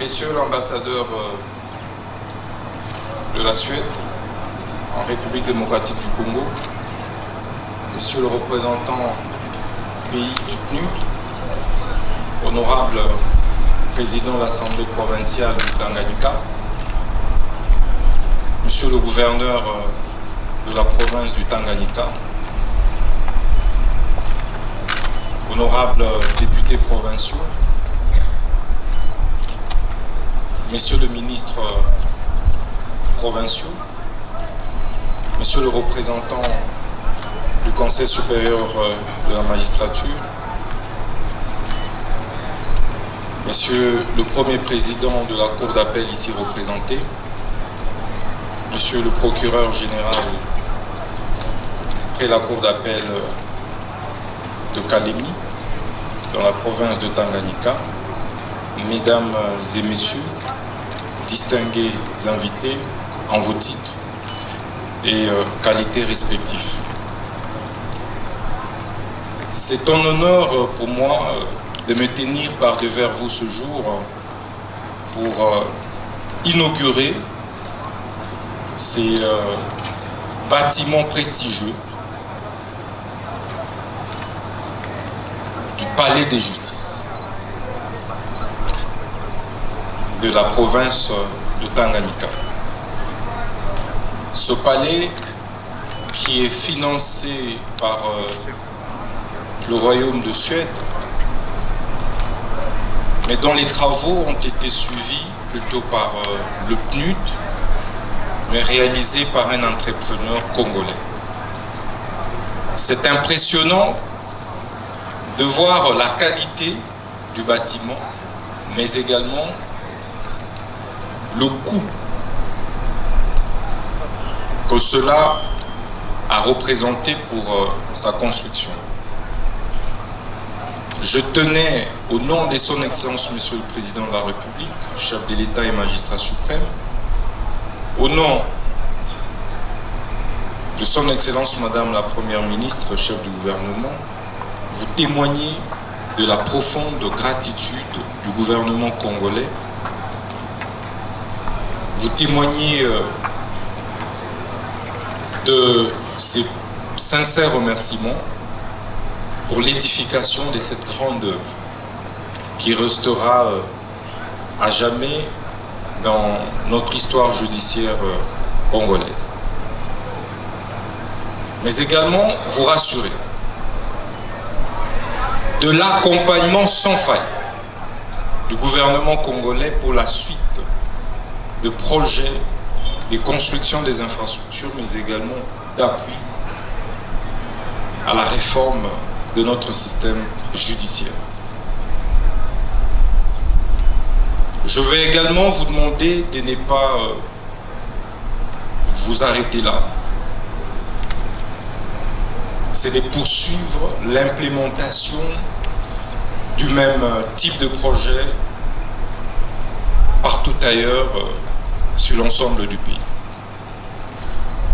Messieurs l'ambassadeur de la Suède en République démocratique du Congo, Monsieur le représentant pays du PNUD, honorable président de l'Assemblée provinciale du Tanganyika, Monsieur le gouverneur de la province du Tanganyika, honorables députés provinciaux, Messieurs le ministre provinciaux, Monsieur le représentant du Conseil supérieur de la magistrature, Monsieur le premier président de la Cour d'appel ici représenté, Monsieur le procureur général près la Cour d'appel de Kalemi, dans la province de Tanganyika, Mesdames et Messieurs, distingués invités en vos titres et qualités respectives. C'est un honneur pour moi de me tenir par devers vous ce jour pour inaugurer ces bâtiments prestigieux du Palais de Justice de la province de Tanganyika. Ce palais qui est financé par le Royaume de Suède, mais dont les travaux ont été suivis plutôt par le PNUD, mais réalisés par un entrepreneur congolais. C'est impressionnant de voir la qualité du bâtiment, mais également le coût que cela a représenté pour sa construction. Je tenais, au nom de son Excellence Monsieur le Président de la République, chef de l'État et magistrat suprême, au nom de son Excellence Madame la Première ministre, chef du gouvernement, vous témoigner de la profonde gratitude du gouvernement congolais, vous témoigner de ses sincères remerciements pour l'édification de cette grande œuvre qui restera à jamais dans notre histoire judiciaire congolaise. Mais également vous rassurer de l'accompagnement sans faille du gouvernement congolais pour la suite de projets de construction des infrastructures, mais également d'appui à la réforme de notre système judiciaire. Je vais également vous demander de ne pas vous arrêter là. C'est de poursuivre l'implémentation du même type de projet partout ailleurs sur l'ensemble du pays.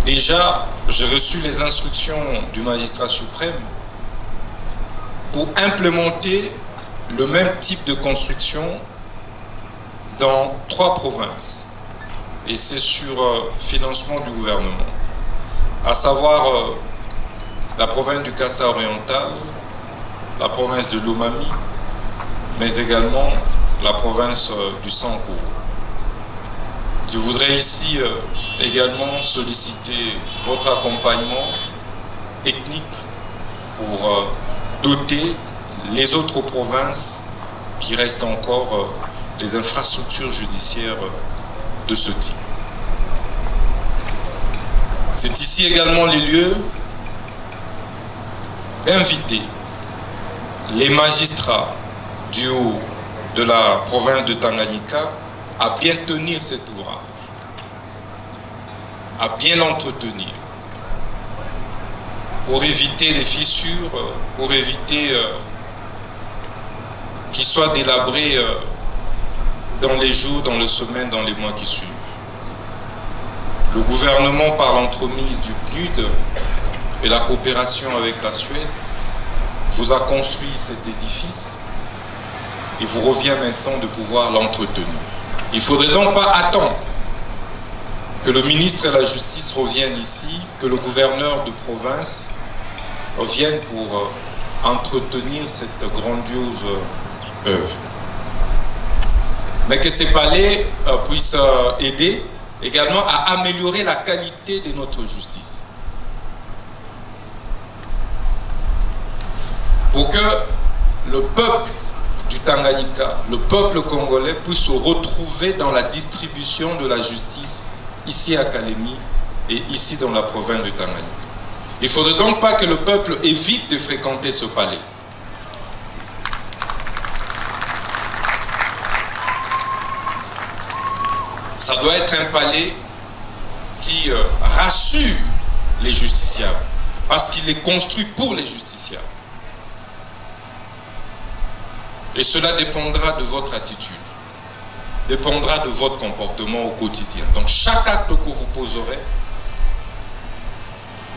Déjà, j'ai reçu les instructions du magistrat suprême pour implémenter le même type de construction dans 3 provinces. Et c'est sur financement du gouvernement, à savoir la province du Kassa oriental, la province de Lomami, mais également la province du Sankourou. Je voudrais ici également solliciter votre accompagnement technique pour doter les autres provinces qui restent encore des infrastructures judiciaires de ce type. C'est ici également les lieux d'inviter les magistrats du haut de la province de Tanganyika à bien tenir cet ouvrage, à bien l'entretenir, pour éviter les fissures, pour éviter qu'il soit délabré dans les jours, dans les semaines, dans les mois qui suivent. Le gouvernement, par l'entremise du PNUD et la coopération avec la Suède, vous a construit cet édifice. Il vous revient maintenant de pouvoir l'entretenir. Il ne faudrait donc pas attendre que le ministre de la Justice revienne ici, que le gouverneur de province revienne pour entretenir cette grandiose œuvre. Mais que ces palais puissent aider également à améliorer la qualité de notre justice. Pour que le peuple du Tanganyika, le peuple congolais puisse se retrouver dans la distribution de la justice ici à Kalemi et ici dans la province du Tanganyika. Il ne faudrait donc pas que le peuple évite de fréquenter ce palais. Ça doit être un palais qui rassure les justiciables, parce qu'il est construit pour les justiciables. Et cela dépendra de votre attitude, dépendra de votre comportement au quotidien. Donc chaque acte que vous poserez,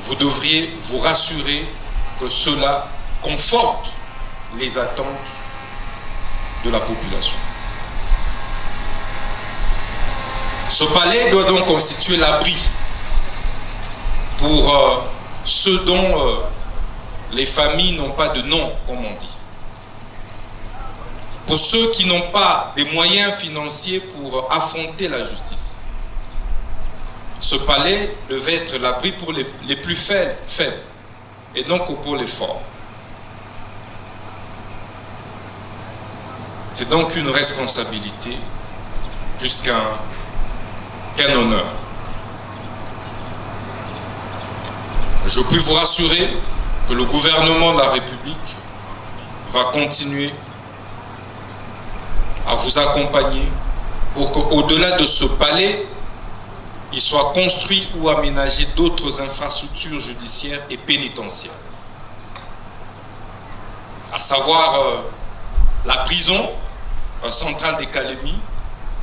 vous devriez vous rassurer que cela conforte les attentes de la population. Ce palais doit donc constituer l'abri pour ceux dont les familles n'ont pas de nom, comme on dit. Pour ceux qui n'ont pas des moyens financiers pour affronter la justice. Ce palais devait être l'abri pour les plus faibles et non que pour les forts. C'est donc une responsabilité plus qu'un honneur. Je puis vous rassurer que le gouvernement de la République va continuer à vous accompagner pour qu'au-delà de ce palais, il soit construit ou aménagé d'autres infrastructures judiciaires et pénitentiaires. À savoir la prison centrale de Kalemi,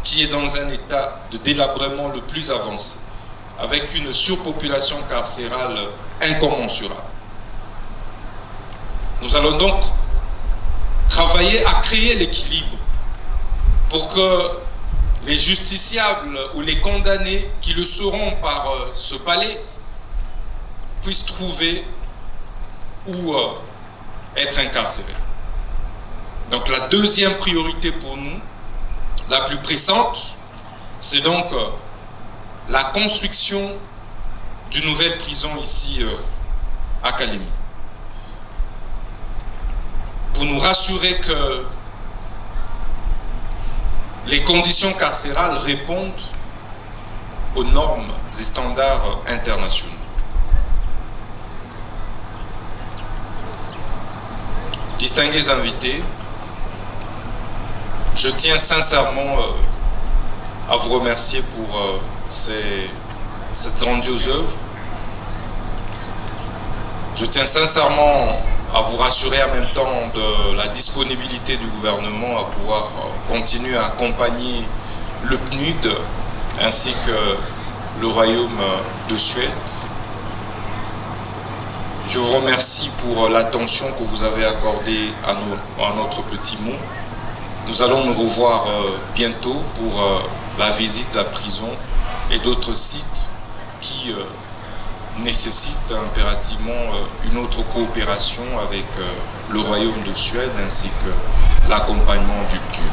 qui est dans un état de délabrement le plus avancé, avec une surpopulation carcérale incommensurable. Nous allons donc travailler à créer l'équilibre pour que les justiciables ou les condamnés qui le seront par ce palais puissent trouver où être incarcérés. Donc la deuxième priorité pour nous, la plus pressante, c'est donc la construction d'une nouvelle prison ici à Kalemi. Pour nous rassurer que les conditions carcérales répondent aux normes et standards internationaux. Distingués invités, je tiens sincèrement à vous remercier pour cette grandiose œuvre. Je tiens sincèrement à vous rassurer en même temps de la disponibilité du gouvernement à pouvoir continuer à accompagner le PNUD ainsi que le Royaume de Suède. Je vous remercie pour l'attention que vous avez accordée à notre petit mot. Nous allons nous revoir bientôt pour la visite de la prison et d'autres sites qui nécessitent impérativement une autre coopération avec le Royaume de Suède ainsi que l'accompagnement du PNUD.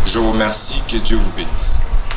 Je vous remercie, que Dieu vous bénisse.